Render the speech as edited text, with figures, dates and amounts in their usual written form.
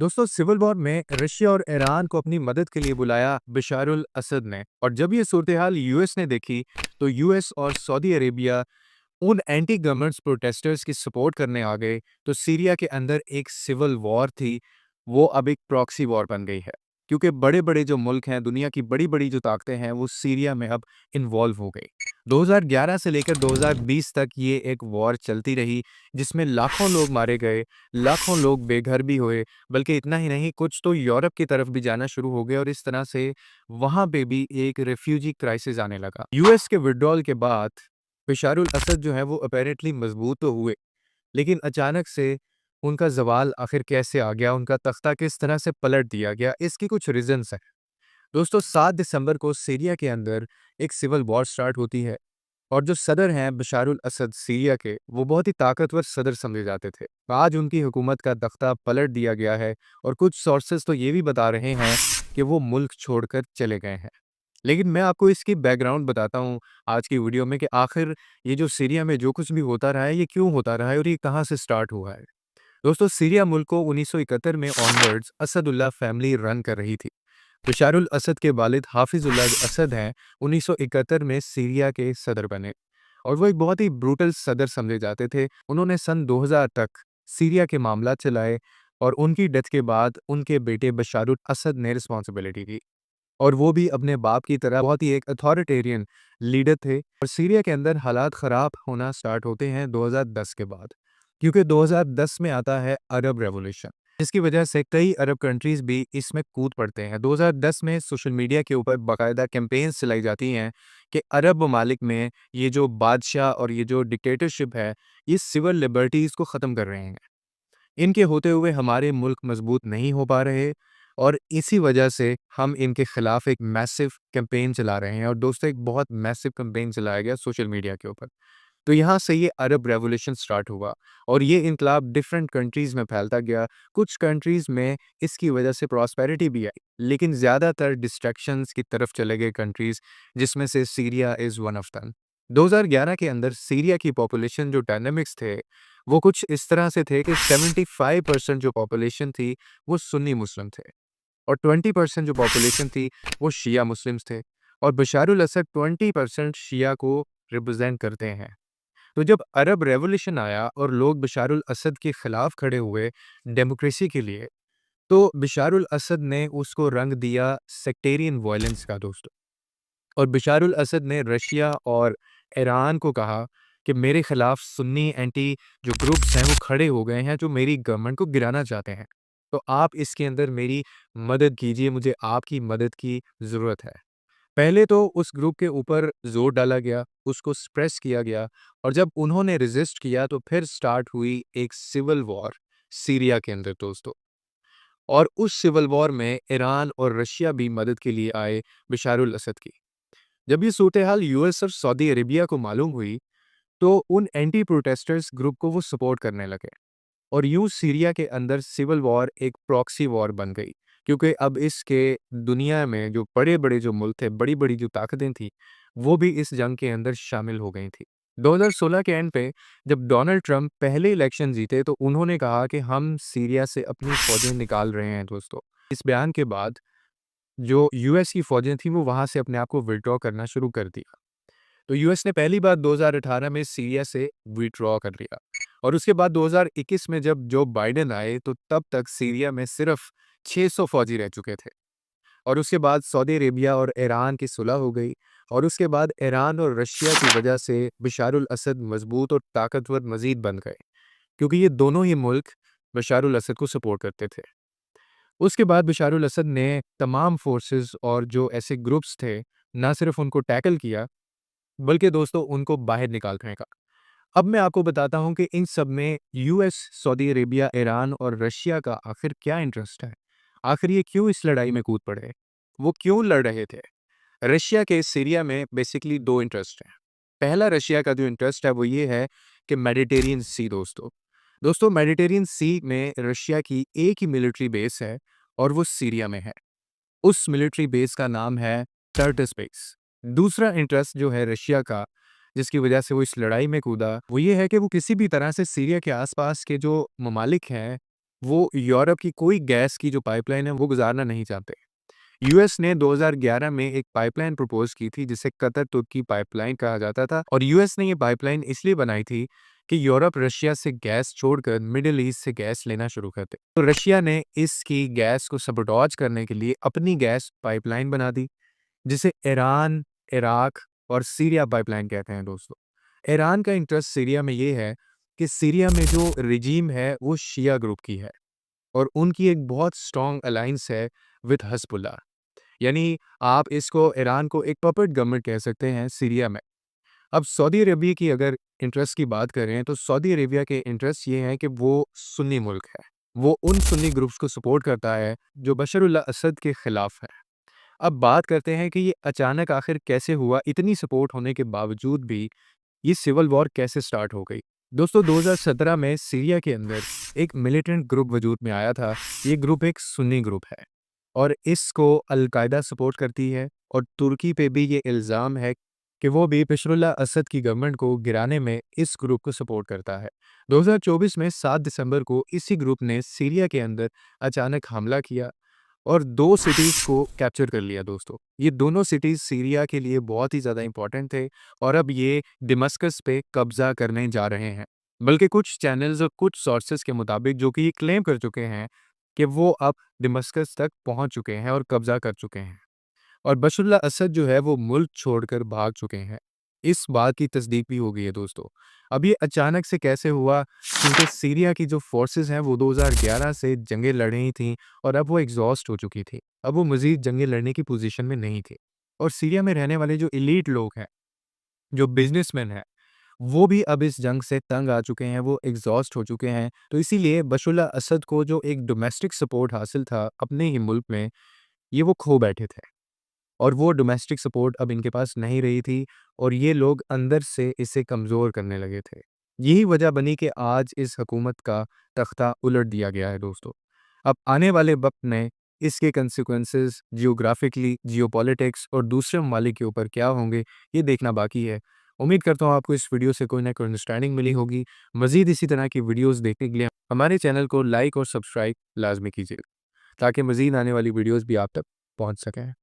दोस्तों civil war में Russia और ईरान को अपनी मदद के लिए बुलाया बशारुल असद ने। और जब ये सूरत हाल यूएस ने देखी तो यूएस और सऊदी अरेबिया उन एंटी गवर्नमेंट्स प्रोटेस्टर्स की सपोर्ट करने आ गए। तो सीरिया के अंदर एक सिविल वॉर थी, वो अब एक प्रॉक्सी वॉर बन गई है, क्योंकि बड़े बड़े जो मुल्क हैं, दुनिया की बड़ी बड़ी जो ताकतें हैं, वो सीरिया में अब इन्वॉल्व हो गई। 2011 से लेकर 2020 तक ये एक वॉर चलती रही, जिसमें लाखों लोग मारे गए, लाखों लोग बेघर भी हुए। बल्कि इतना ही नहीं, कुछ तो यूरोप की तरफ भी जाना शुरू हो गए और इस तरह से वहाँ पे भी एक रेफ्यूजी क्राइसिस आने लगा। यूएस के विड्रॉल के बाद बशारुल असद जो है वो अपेरेंटली मजबूत तो हुए, लेकिन अचानक से उनका ज़वाल आखिर कैसे आ गया, उनका तख्ता किस तरह से पलट दिया गया, इसकी कुछ रीज़न्स हैं। दोस्तों 7 दिसंबर को सीरिया के अंदर एक सिविल वॉर स्टार्ट होती है और जो सदर हैं बशारुल असद सीरिया के, वो बहुत ही ताकतवर सदर समझे जाते थे। आज उनकी हुकूमत का तख्ता पलट दिया गया है और कुछ सोर्सेज तो ये भी बता रहे हैं कि वो मुल्क छोड़कर चले गए हैं। लेकिन मैं आपको इसकी बैकग्राउंड बताता हूँ आज की वीडियो में कि आखिर ये जो सीरिया में जो कुछ भी होता रहा है, ये क्यों होता रहा है और ये कहाँ से स्टार्ट हुआ है। दोस्तों सीरिया मुल्क को 1971 में ऑनवर्ड्स असदुल्ला फैमिली रन कर रही थी। बशारुल असद के वालिद हाफिजुल्लाह असद हैं, 1971 में सीरिया के सदर बने और वो एक बहुत ही ब्रूटल सदर समझे जाते थे। उन्होंने सन 2000 तक सीरिया के मामला चलाए और उनकी डेथ के बाद उनके बेटे बशारुल असद ने रिस्पॉन्सिबिलिटी ली और वो भी अपने बाप की तरह बहुत ही एक अथॉरिटेरियन लीडर थे। और सीरिया के अंदर हालात ख़राब होना स्टार्ट होते हैं 2010 के बाद, क्योंकि 2010 में आता है अरब रेवोल्यूशन, जिसकी वजह से कई अरब कंट्रीज़ भी इसमें कूद पड़ते हैं। 2010 में सोशल मीडिया के ऊपर बाकायदा कैंपेन्स चलाई जाती हैं कि अरब ममालिक में ये जो बादशाह और ये जो डिक्टेटरशिप है, ये सिविल लिबर्टीज़ को ख़त्म कर रहे हैं। इनके होते हुए हमारे मुल्क मजबूत नहीं हो पा रहे और इसी वजह से हम इनके खिलाफ एक मैसिव कैंपेन चला रहे हैं। और दोस्तों एक बहुत मैसिव कैंपेन चलाया गया सोशल मीडिया के ऊपर। तो यहाँ से ये अरब रेवोल्यूशन स्टार्ट हुआ और ये इनकलाब डिफरेंट कंट्रीज़ में फैलता गया। कुछ कंट्रीज़ में इसकी वजह से प्रॉस्पेरिटी भी आई, लेकिन ज़्यादातर डिस्ट्रैक्शंस की तरफ चले गए कंट्रीज़, जिसमें से Syria is one of them. 2011 के अंदर सीरिया की पॉपुलेशन जो डायनामिक्स थे, वो कुछ इस तरह से थे कि 75% जो पॉपुलेशन थी, वो सुन्नी मुस्लिम थे और 20% जो पॉपुलेशन थी, वो शिया मुस्लिम्स थे और बशारुल असद 20% शिया को रिप्रेजेंट करते हैं। तो जब अरब रेवोल्यूशन आया और लोग बशारुल असद के खिलाफ खड़े हुए डेमोक्रेसी के लिए, तो बशारुल असद ने उसको रंग दिया सेक्टेरियन वायलेंस का दोस्तों। और बशारुल असद ने रशिया और ईरान को कहा कि मेरे खिलाफ सुन्नी एंटी जो ग्रुप्स हैं वो खड़े हो गए हैं, जो मेरी गवर्नमेंट को गिराना चाहते हैं। तो आप इसके अंदर मेरी मदद कीजिए, मुझे आपकी मदद की ज़रूरत है। पहले तो उस ग्रुप के ऊपर ज़ोर डाला गया, उसको सप्रेस किया गया और जब उन्होंने रेज़िस्ट किया तो फिर स्टार्ट हुई एक सिविल वॉर सीरिया के अंदर दोस्तों। और उस सिविल वॉर में ईरान और रशिया भी मदद के लिए आए बशारुल असद की। जब ये सूरत-ए-हाल यूएस और सऊदी अरेबिया को मालूम हुई, तो उन एंटी प्रोटेस्टर्स ग्रुप को वो सपोर्ट करने लगे और यूँ सीरिया के अंदर सिविल वॉर एक प्रॉक्सी वॉर बन गई। क्योंकि अब इसके दुनिया में जो बड़े-बड़े जो मुल्क थे, बड़ी-बड़ी जो ताकतें थीं, वो भी इस जंग के अंदर शामिल हो गई थीं। 2016 के एंड पे जब डोनाल्ड ट्रंप पहले इलेक्शन जीते, तो उन्होंने कहा कि हम सीरिया से अपनी फ़ौजें निकाल रहे हैं दोस्तों। इस बयान के बाद जो यूएस की फ़ौजें थीं, वो वहाँ से अपने आप को विथड्रॉ करना शुरू कर दिया। तो यूएस ने पहली बार 2018 में सीरिया से विथड्रॉ कर लिया और उसके बाद 2021 में जब जो बाइडेन आए, तो तब तक सीरिया में सिर्फ 600 फौजी रह चुके थे। और उसके बाद सऊदी अरेबिया और ईरान की सुलह हो गई और उसके बाद ईरान और रशिया की वजह से बशारुल असद मजबूत और ताकतवर मजीद बन गए, क्योंकि ये दोनों ही मुल्क बशारुल असद को सपोर्ट करते थे। उसके बाद बशारुल असद ने तमाम फोर्सेस और जो ऐसे ग्रुप्स थे, ना सिर्फ उनको टैकल किया, बल्कि दोस्तों उनको बाहर निकाल फेंका। अब मैं आपको बताता हूँ कि इन सब में यूएस, सऊदी अरेबिया, ईरान और रशिया का आखिर क्या इंटरेस्ट है? आखिर ये क्यों इस लड़ाई में कूद पड़े? वो क्यों लड़ रहे थे? रशिया के सीरिया में बेसिकली 2 इंटरेस्ट हैं। पहला रशिया का जो इंटरेस्ट है वो ये है कि मेडिटेरियन सी दोस्तों। दोस्तों मेडिटेरियन सी में रशिया की एक ही मिलिट्री बेस है और वो सीरिया में है। उस मिलिट्री बेस का नाम है टर्टस बेस। दूसरा इंटरेस्ट जो है रशिया का, जिसकी वजह से वो इस लड़ाई में कूदा, वो ये है कि वो किसी भी तरह से सीरिया के आसपास के जो ममालिक हैं, वो यूरोप की कोई गैस की जो पाइपलाइन है वो गुजारना नहीं चाहते। यूएस ने 2011 में एक पाइपलाइन प्रपोज की थी जिसे कतर तुर्की पाइपलाइन कहा जाता था और यूएस ने ये पाइपलाइन इसलिए बनाई थी कि यूरोप रशिया से गैस छोड़कर मिडिल ईस्ट से गैस लेना शुरू करते। तो रशिया ने इसकी गैस को सबोटॉज करने के लिए अपनी गैस पाइपलाइन बना दी जिसे ईरान, इराक और सीरिया पाइपलाइन कहते हैं दोस्तों। ईरान का इंटरेस्ट सीरिया में ये है कि सीरिया में जो रिजीम है वो शिया ग्रुप की है और उनकी एक बहुत स्ट्रॉन्ग अलायंस है विद हिज़्बुल्लाह। यानी आप इसको ईरान को एक पपेट गवर्नमेंट कह सकते हैं सीरिया में। अब सऊदी अरेबिया की अगर इंटरेस्ट की बात करें तो सऊदी अरेबिया के इंटरेस्ट ये हैं कि वो सुन्नी मुल्क है। वो उन सुन्नी ग्रुप्स को सपोर्ट करता है जो बशर अल असद के खिलाफ है। अब बात करते हैं कि ये अचानक आखिर कैसे हुआ, इतनी सपोर्ट होने के बावजूद भी ये सिविल वॉर कैसे स्टार्ट हो गई। दोस्तों 2017 में सीरिया के अंदर एक मिलिटेंट ग्रुप वजूद में आया था। ये ग्रुप एक सुन्नी ग्रुप है और इसको अल-कायदा सपोर्ट करती है और तुर्की पे भी ये इल्ज़ाम है कि वो भी बशर असद की गवर्नमेंट को गिराने में इस ग्रुप को सपोर्ट करता है। 2024 में 7 दिसंबर को इसी ग्रुप ने सीरिया के अंदर अचानक हमला किया और 2 सिटीज़ को कैप्चर कर लिया दोस्तों। ये दोनों सिटीज़ सीरिया के लिए बहुत ही ज़्यादा इम्पोर्टेंट थे और अब ये दमिश्क पे कब्ज़ा करने जा रहे हैं। बल्कि कुछ चैनल्स और कुछ सोर्सेज़ के मुताबिक जो कि ये क्लेम कर चुके हैं कि वो अब दमिश्क तक पहुँच चुके हैं और कब्ज़ा कर चुके हैं। और बशर असद जो है वो मुल्क छोड़कर भाग चुके हैं। इस बात की तस्दीक भी हो गई है दोस्तों। अब ये अचानक से कैसे हुआ? क्योंकि सीरिया की जो फ़ोर्सेस हैं वो 2011 से जंगें लड़ रही थीं और अब वो एग्ज़ॉस्ट हो चुकी थी। अब वो मज़ीद जंगें लड़ने की पोज़ीशन में नहीं थे। और सीरिया में रहने वाले जो एलीट लोग हैं, जो बिज़नेसमैन हैं, वो भी अब इस जंग से तंग आ चुके हैं, वो एग्ज़ॉस्ट हो चुके हैं। तो इसीलिए बशर असद को जो एक डोमेस्टिक सपोर्ट हासिल था अपने ही मुल्क में, ये वो खो बैठे थे। और वो डोमेस्टिक सपोर्ट अब इनके पास नहीं रही थी और ये लोग अंदर से इसे कमज़ोर करने लगे थे। यही वजह बनी कि आज इस हुकूमत का तख्ता उलट दिया गया है दोस्तों। अब आने वाले वक़्त में इसके कॉन्सिक्वेंसेज़ जियोग्राफिकली, जियोपॉलिटिक्स और दूसरे ममालिक के ऊपर क्या होंगे, ये देखना बाकी है। उम्मीद करता हूँ आपको इस वीडियो से कोई ना कोई अंडरस्टैंडिंग मिली होगी। मज़ीद इसी तरह की वीडियोज़ देखने के लिए हमारे चैनल को लाइक और सब्सक्राइब लाज़मी कीजिएगा, ताकि मज़ीद आने वाली वीडियोज़ भी आप तक पहुँच सकें।